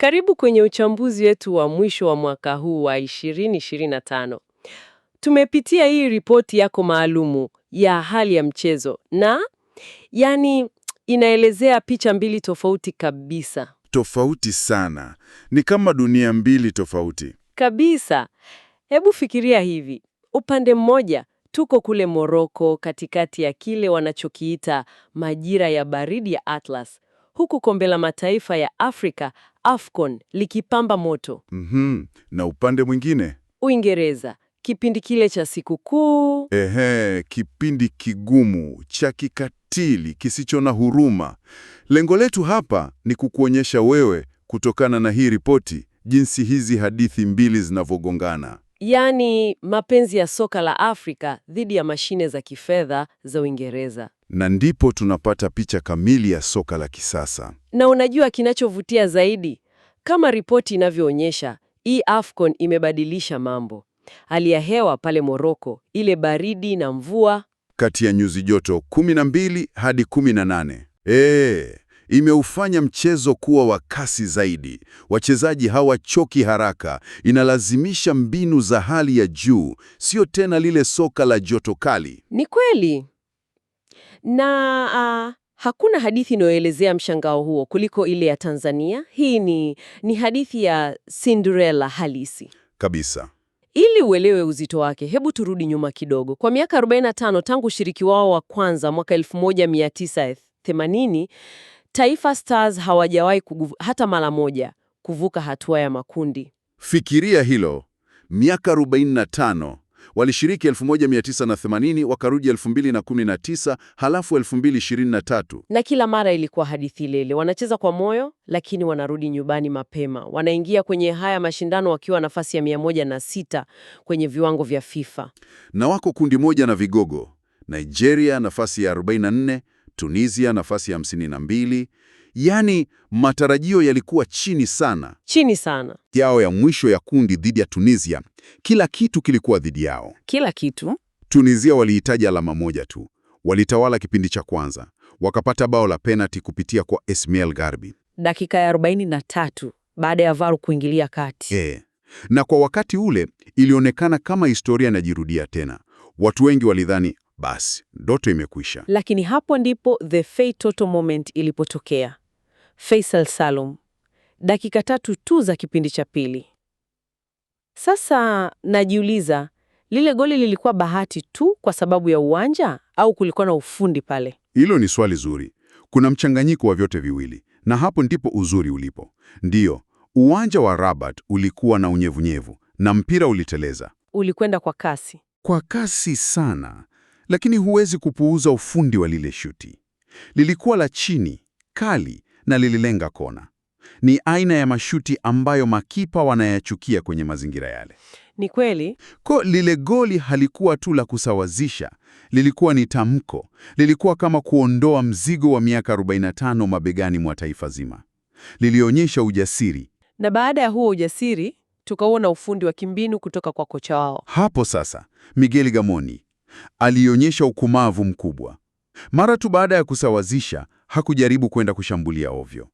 Karibu kwenye uchambuzi wetu wa mwisho wa mwaka huu wa 2025. Tumepitia hii ripoti yako maalumu ya hali ya mchezo na inaelezea picha mbili tofauti kabisa. Tofauti sana. Ni kama dunia mbili tofauti. Kabisa. Hebu fikiria hivi. Upande mmoja, tuko kule Morocco katikati ya kile wanachokiita majira ya baridi ya Atlas. Huku kombe la mataifa ya Afrika, AFCON, likipamba moto. Na upande mwingine? Uingereza, kipindi kile cha sikukuu. Kipindi kigumu, cha kikatili, kisicho na huruma. Lengo letu hapa ni kukuonyesha wewe, kutokana na hii ripoti, jinsi hizi hadithi mbili zinavyogongana. Yaani mapenzi ya soka la Afrika dhidi ya mashine za kifedha za Uingereza. Na ndipo tunapata picha kamili ya soka la kisasa. Na unajua kinachovutia zaidi? Kama ripoti inavyoonyesha, hii AFCON imebadilisha mambo. Hali ya hewa pale Morocco, ile baridi na mvua. Kati ya nyuzi joto 12 hadi 18. Imeufanya mchezo kuwa wa kasi zaidi. Wachezaji hawachoki haraka, inalazimisha mbinu za hali ya juu, sio tena lile soka la joto kali. Ni kweli. Na hakuna hadithi inayoelezea mshangao huo kuliko ile ya Tanzania. Hii ni hadithi ya Cinderella halisi. Kabisa. Ili uelewe uzito wake, hebu turudi nyuma kidogo. Kwa miaka 45 tangu ushiriki wao wa kwanza mwaka 1980, Taifa Stars hawajawahi hata mara moja kuvuka hatua ya makundi. Fikiria hilo. Miaka 45. Walishiriki 1980, wakarudi 2019, halafu 2023. Na kila mara ilikuwa hadithi ile. Wanacheza kwa moyo, lakini wanarudi nyumbani mapema. Wanaingia kwenye haya mashindano wakiwa nafasi ya 106 kwenye viwango vya FIFA. Na wako kundi moja na vigogo. Nigeria nafasi ya 44, Tunisia nafasi ya 52. Yaani matarajio yalikuwa chini sana. Chini sana. Yao ya mwisho ya kundi dhidi ya Tunisia, kila kitu kilikuwa dhidi yao. Kila kitu? Tunisia walihitaji alama moja tu. Walitawala kipindi cha kwanza. Wakapata bao la penalti kupitia kwa Esmail Garbi. Dakika ya 43 baada ya VAR kuingilia kati. Na kwa wakati ule ilionekana kama historia inajirudia tena. Watu wengi walidhani basi ndoto imekwisha. Lakini hapo ndipo the fatal moment ilipotokea. Faisal Salum, dakika 3 tu za kipindi cha pili. Sasa najiuliza, lile goli lilikuwa bahati tu kwa sababu ya uwanja au kulikuwa na ufundi pale? Hilo ni swali zuri. Kuna mchanganyiko wa vyote viwili, na hapo ndipo uzuri ulipo. Ndiyo, uwanja wa Rabat ulikuwa na unyevunyevu na mpira uliteleza. Ulikwenda kwa kasi. Kwa kasi sana, lakini huwezi kupuuza ufundi wa lile shuti. Lilikuwa la chini, kali na lililenga kona. Ni aina ya mashuti ambayo makipa wanayachukia kwenye mazingira yale. Ni kweli. Lile goli halikuwa tu la kusawazisha, lilikuwa ni tamko. Lilikuwa kama kuondoa mzigo wa miaka 45 mabegani mwa taifa zima. Lilionyesha ujasiri. Na baada ya huo ujasiri, tukaona ufundi wa kimbinu kutoka kwa kocha wao. Hapo sasa, Miguel Gamoni alionyesha ukumavu mkubwa. Mara tu baada ya kusawazisha, hakujaribu kwenda kushambulia ovyo.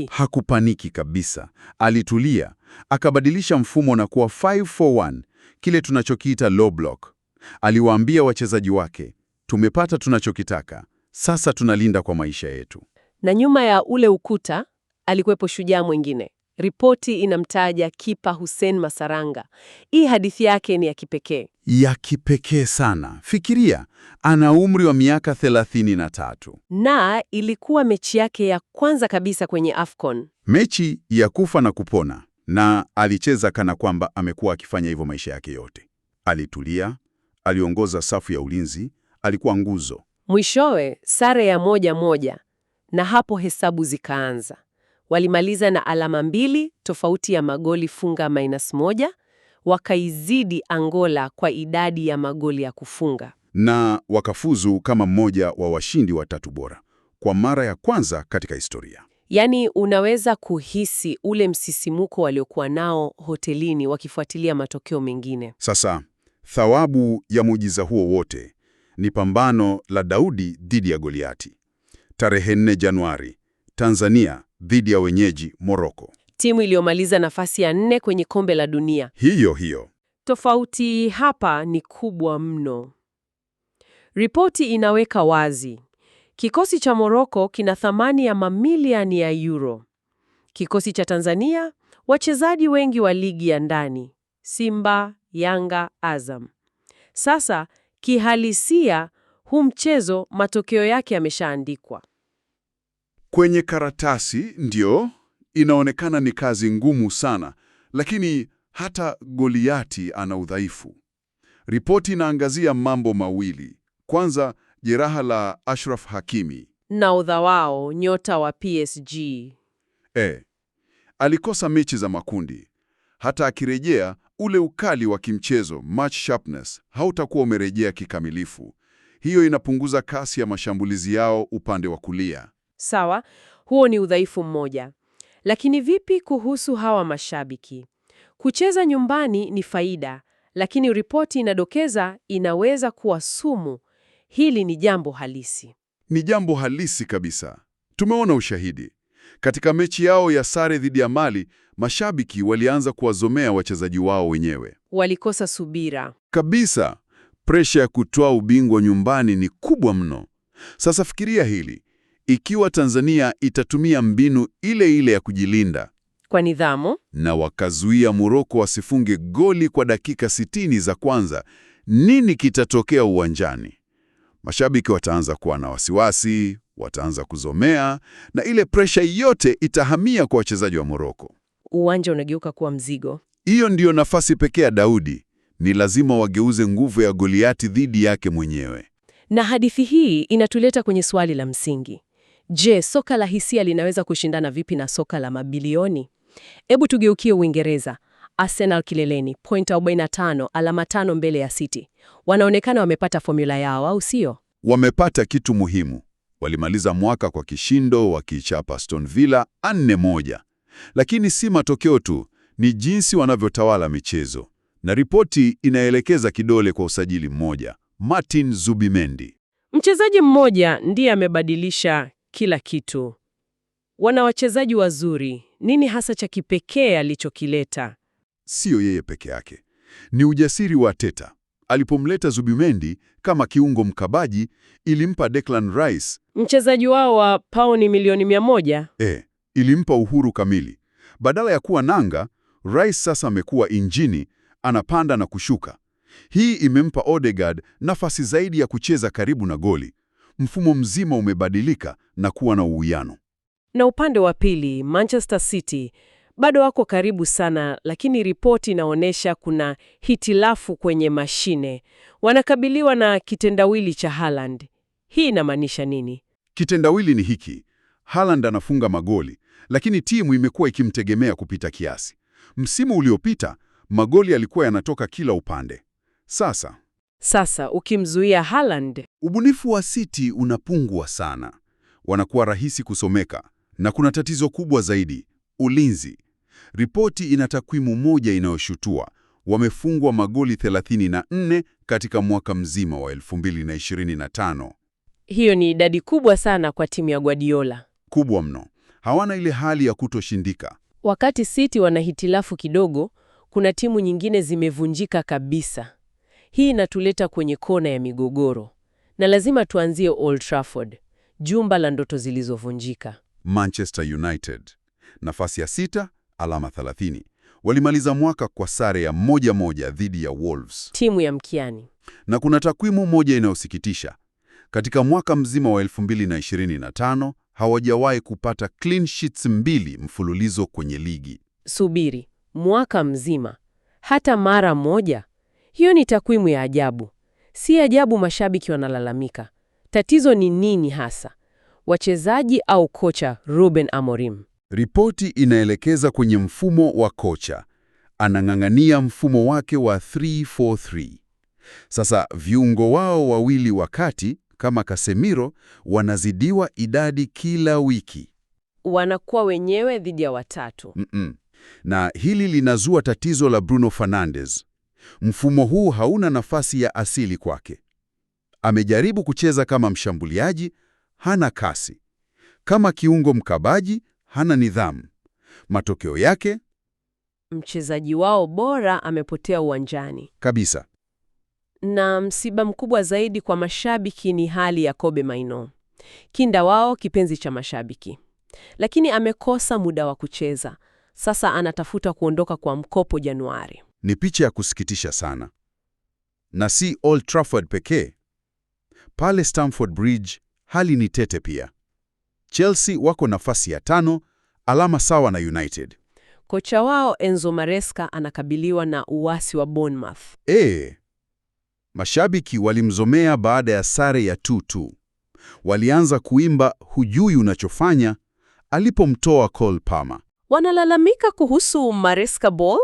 Hakupaniki kabisa. Alitulia, akabadilisha mfumo na kuwa 5-4-1, kile tunachokiita low block. Aliwaambia wachezaji wake, tumepata tunachokitaka, sasa tunalinda kwa maisha yetu. Na nyuma ya ule ukuta, alikuwepo shujaa mwingine. Ripoti inamtaja kipa Hussein Masaranga. Hii hadithi yake ni ya kipekee. Ya kipekee sana. Fikiria, ana umri wa miaka 33. Na ilikuwa mechi yake ya kwanza kabisa kwenye AFCON. Mechi ya kufa na kupona. Na alicheza kana kwamba amekuwa akifanya hivyo maisha yake yote. Alitulia, aliongoza safu ya ulinzi, alikuwa nguzo. Mwishowe, sare ya 1-1. Na hapo hesabu zikaanza. Walimaliza na alama 2 tofauti ya magoli funga -1, wakaizidi Angola kwa idadi ya magoli ya kufunga. Na wakafuzu kama mmoja wa washindi watatu bora kwa mara ya kwanza katika historia. Yaani unaweza kuhisi ule msisimuko waliokuwa nao hotelini wakifuatilia matokeo mengine. Sasa, thawabu ya muujiza huo wote ni pambano la Daudi dhidi ya Goliati. Tarehe 4 Januari, Tanzania dhidi ya wenyeji Morocco. timu iliyomaliza nafasi ya 4 kwenye kombe la dunia. Hiyo. Tofauti hapa ni kubwa mno. Ripoti inaweka wazi, kikosi cha Morocco kina thamani ya mamilioni ya euro. Kikosi cha Tanzania, wachezaji wengi wa ligi ya ndani, Simba, Yanga, Azam. Sasa kihalisia, huu mchezo matokeo yake yameshaandikwa. Kwenye karatasi ndio inaonekana ni kazi ngumu sana, lakini hata Goliati ana udhaifu. Ripoti inaangazia mambo mawili. Kwanza, jeraha la Ashraf Hakimi. Nahodha wao, nyota wa PSG. Alikosa mechi za makundi. Hata akirejea, ule ukali wa kimchezo, match sharpness, hautakuwa umerejea kikamilifu. Hiyo inapunguza kasi ya mashambulizi yao upande wa kulia. Sawa, huo ni udhaifu mmoja. Lakini vipi kuhusu hawa mashabiki? Kucheza nyumbani ni faida, lakini ripoti inadokeza inaweza kuwa sumu. Hili ni jambo halisi. Ni jambo halisi kabisa. Tumeona ushahidi. Katika mechi yao ya sare dhidi ya Mali, mashabiki walianza kuwazomea wachezaji wao wenyewe. Walikosa subira. Kabisa. Presha ya kutoa ubingwa nyumbani ni kubwa mno. Sasa fikiria hili. Ikiwa Tanzania itatumia mbinu ile ile ya kujilinda kwa nidhamu na wakazuia Morocco wasifunge goli kwa dakika 60 za kwanza, nini kitatokea uwanjani? Mashabiki wataanza kuwa na wasiwasi, wataanza kuzomea, na ile presha yote itahamia kwa wachezaji wa Morocco. Uwanja unageuka kuwa mzigo. Hiyo ndiyo nafasi pekee ya Daudi. Ni lazima wageuze nguvu ya Goliati dhidi yake mwenyewe. Na hadithi hii inatuleta kwenye swali la msingi. Je, soka la hisia linaweza kushindana vipi na soka la mabilioni? Hebu tugeukie Uingereza. Arsenal kileleni, point 45, alama 5 mbele ya City. Wanaonekana wamepata formula yao, au sio? Wamepata kitu muhimu. Walimaliza mwaka kwa kishindo wakiichapa Aston Villa 4-1. Lakini si matokeo tu, ni jinsi wanavyotawala michezo. Na ripoti inaelekeza kidole kwa usajili mmoja, Martin Zubimendi. Mchezaji mmoja ndiye amebadilisha kila kitu. Wana wachezaji wazuri. Nini hasa cha kipekee alichokileta? Sio yeye peke yake. Ni ujasiri wa Arteta. Alipomleta Zubimendi kama kiungo mkabaji, ilimpa Declan Rice, mchezaji wao wa pauni milioni 100. Ilimpa uhuru kamili. Badala ya kuwa nanga, Rice sasa amekuwa injini, anapanda na kushuka. Hii imempa Odegaard nafasi zaidi ya kucheza karibu na goli. Mfumo mzima umebadilika na kuwa na uwiano. Na upande wa pili, Manchester City bado wako karibu sana, lakini ripoti inaonyesha kuna hitilafu kwenye mashine. Wanakabiliwa na kitendawili cha Haaland. Hii inamaanisha nini? Kitendawili ni hiki. Haaland anafunga magoli, lakini timu imekuwa ikimtegemea kupita kiasi. Msimu uliopita, magoli yalikuwa yanatoka kila upande. Sasa ukimzuia Haaland, ubunifu wa City unapungua sana. Wanakuwa rahisi kusomeka, na kuna tatizo kubwa zaidi, ulinzi. Ripoti ina takwimu moja inayoshutua. Wamefungwa magoli 34 katika mwaka mzima wa 2025. Hiyo ni idadi kubwa sana kwa timu ya Guardiola. Kubwa mno. Hawana ile hali ya kutoshindika. Wakati City wana hitilafu kidogo, kuna timu nyingine zimevunjika kabisa. Hii inatuleta kwenye kona ya migogoro. Na lazima tuanzie Old Trafford, jumba la ndoto zilizovunjika. Manchester United, nafasi ya 6, alama 30. Walimaliza mwaka kwa sare ya 1-1 dhidi ya Wolves, timu ya mkiani. Na kuna takwimu moja inayosikitisha. Katika mwaka mzima wa 2025, hawajawahi kupata clean sheets 2 mfululizo kwenye ligi. Subiri, mwaka mzima? Hata mara moja? Hiyo ni takwimu ya ajabu. Si ajabu mashabiki wanalalamika. Tatizo ni nini hasa? Wachezaji au kocha Ruben Amorim? Ripoti inaelekeza kwenye mfumo wa kocha. Anang'ang'ania mfumo wake wa 3-4-3. Sasa viungo wao wawili wa kati kama Casemiro wanazidiwa idadi kila wiki. Wanakuwa wenyewe dhidi ya watatu. Na hili linazua tatizo la Bruno Fernandes. Mfumo huu hauna nafasi ya asili kwake. Amejaribu kucheza kama mshambuliaji, hana kasi. Kama kiungo mkabaji, hana nidhamu. Matokeo yake Mchezaji wao bora amepotea uwanjani. kabisa. Na msiba mkubwa zaidi kwa mashabiki ni hali ya Kobe Mainoo, kinda wao, kipenzi cha mashabiki. Lakini amekosa muda wa kucheza. Sasa anatafuta kuondoka kwa mkopo Januari. Ni picha ya kusikitisha sana, na si Old Trafford pekee. Pale Stamford Bridge hali ni tete pia. Chelsea wako nafasi ya 5, alama sawa na United. Kocha wao Enzo Maresca anakabiliwa na uasi wa Bournemouth. Mashabiki walimzomea baada ya sare ya 2-2. Walianza kuimba hujui unachofanya alipomtoa Cole Palmer. Wanalalamika kuhusu Maresca ball.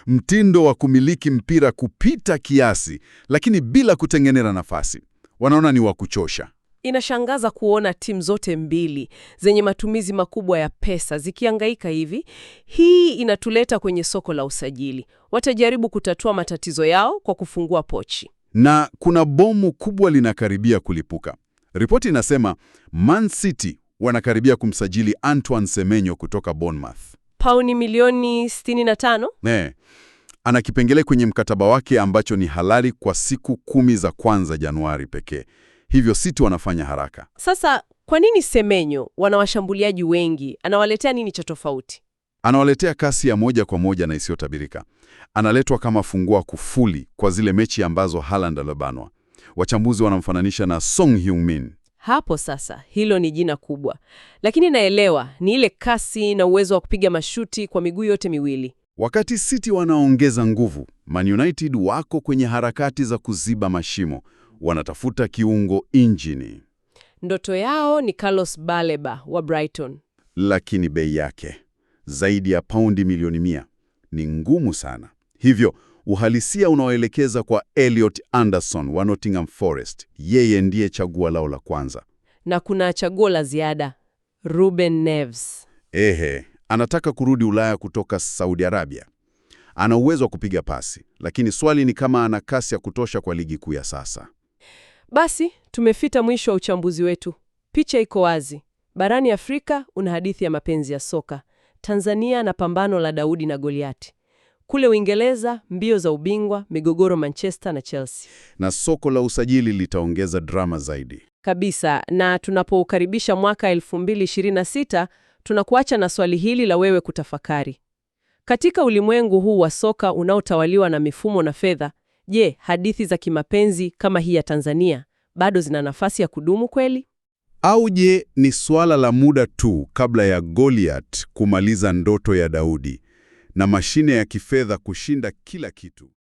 Mtindo wa kumiliki mpira kupita kiasi, lakini bila kutengeneza nafasi. Wanaona ni wa kuchosha. Inashangaza kuona timu zote mbili zenye matumizi makubwa ya pesa zikihangaika hivi. Hii inatuleta kwenye soko la usajili. Watajaribu kutatua matatizo yao kwa kufungua pochi. Na kuna bomu kubwa linakaribia kulipuka. Ripoti inasema Man City wanakaribia kumsajili Antoine Semenyo kutoka Bournemouth. Pauni milioni 65? Ana kipengele kwenye mkataba wake ambacho ni halali kwa siku 10 za kwanza Januari pekee. Hivyo City wanafanya haraka. Sasa kwa nini Semenyo? Wana washambuliaji wengi. Anawaletea nini cha tofauti? Anawaletea kasi ya moja kwa moja na isiyotabirika. Analetwa kama fungua kufuli kwa zile mechi ambazo Haaland alobanwa. Wachambuzi wanamfananisha na Son Heung-min. Hapo sasa, hilo ni jina kubwa. Lakini naelewa, ni ile kasi na uwezo wa kupiga mashuti kwa miguu yote miwili. Wakati City wanaongeza nguvu, Man United wako kwenye harakati za kuziba mashimo. Wanatafuta kiungo injini. Ndoto yao ni Carlos Baleba wa Brighton. Lakini bei yake, zaidi ya paundi milioni 100, ni ngumu sana. Hivyo, uhalisia unaoelekeza kwa Elliot Anderson wa Nottingham Forest. Yeye ndiye chaguo lao la kwanza. Na kuna chaguo la ziada, Ruben Neves. Anataka kurudi Ulaya kutoka Saudi Arabia. Ana uwezo wa kupiga pasi, lakini swali ni kama ana kasi ya kutosha kwa ligi kuu ya sasa. Basi, tumefika mwisho wa uchambuzi wetu. Picha iko wazi. Barani Afrika una hadithi ya mapenzi ya soka. Tanzania na pambano la Daudi na Goliati. Kule Uingereza, mbio za ubingwa, migogoro Manchester na Chelsea. Na soko la usajili litaongeza drama zaidi. Kabisa, na tunapoukaribisha mwaka 2026, tunakuacha na swali hili la wewe kutafakari. Katika ulimwengu huu wa soka unaotawaliwa na mifumo na fedha, je, hadithi za kimapenzi kama hii ya Tanzania bado zina nafasi ya kudumu kweli? Au je, ni swala la muda tu kabla ya Goliath kumaliza ndoto ya Daudi na mashine ya kifedha kushinda kila kitu?